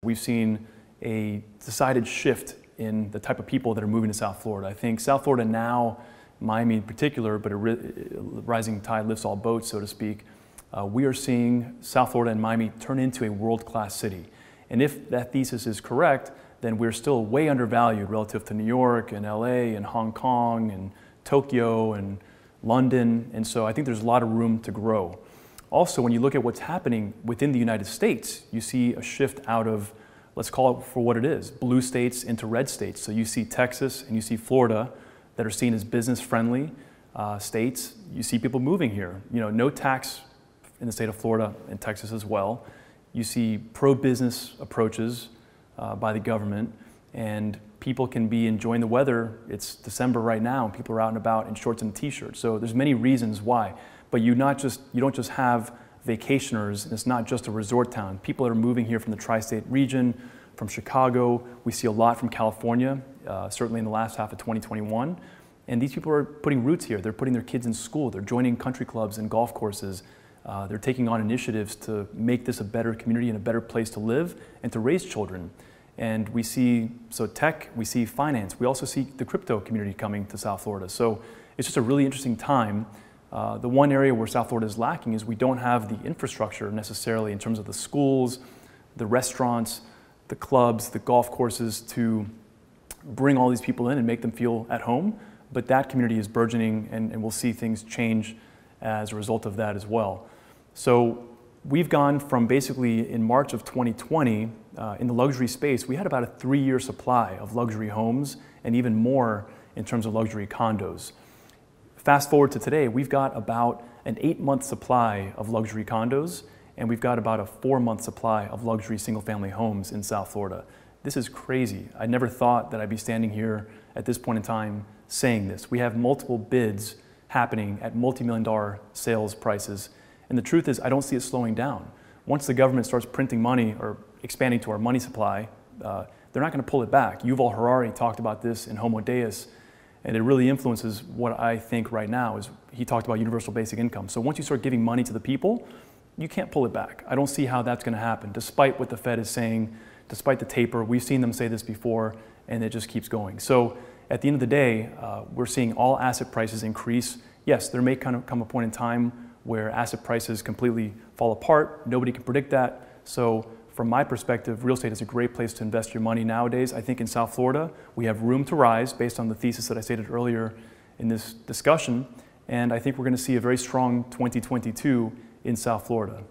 We've seen a decided shift in the type of people that are moving to South Florida. I think South Florida now, Miami in particular, but a rising tide lifts all boats, so to speak. We are seeing South Florida and Miami turn into a world-class city. And if that thesis is correct, then we're still way undervalued relative to New York and LA and Hong Kong and Tokyo and London. And so I think there's a lot of room to grow. Also, when you look at what's happening within the United States, you see a shift out of, let's call it for what it is, blue states into red states. So you see Texas and you see Florida that are seen as business-friendly states. You see people moving here. You know, no tax in the state of Florida and Texas as well. You see pro-business approaches by the government, and people can be enjoying the weather. It's December right now, and people are out and about in shorts and t-shirts. So there's many reasons why. But you don't just have vacationers, and it's not just a resort town. People are moving here from the tri-state region, from Chicago. We see a lot from California, certainly in the last half of 2021. And these people are putting roots here. They're putting their kids in school. They're joining country clubs and golf courses. They're taking on initiatives to make this a better community and a better place to live and to raise children. And we see, so tech, we see finance. We also see the crypto community coming to South Florida. So it's just a really interesting time. The one area where South Florida is lacking is we don't have the infrastructure necessarily in terms of the schools, the restaurants, the clubs, the golf courses to bring all these people in and make them feel at home. But that community is burgeoning, and we'll see things change as a result of that as well. So we've gone from basically in March of 2020, in the luxury space, we had about a 3-year supply of luxury homes and even more in terms of luxury condos. Fast forward to today, we've got about an 8-month supply of luxury condos, and we've got about a 4-month supply of luxury single-family homes in South Florida. This is crazy. I never thought that I'd be standing here at this point in time saying this. We have multiple bids happening at multi-million-dollar sales prices, and the truth is I don't see it slowing down. Once the government starts printing money or expanding to our money supply, they're not going to pull it back. Yuval Harari talked about this in Homo Deus, and it really influences what I think right now is he talked about universal basic income. So once you start giving money to the people, you can't pull it back. I don't see how that's going to happen, despite what the Fed is saying, despite the taper. We've seen them say this before, and it just keeps going. So at the end of the day, we're seeing all asset prices increase. Yes, there may come a point in time where asset prices completely fall apart. Nobody can predict that. So from my perspective, real estate is a great place to invest your money nowadays. I think in South Florida, we have room to rise based on the thesis that I stated earlier in this discussion. And I think we're going to see a very strong 2022 in South Florida.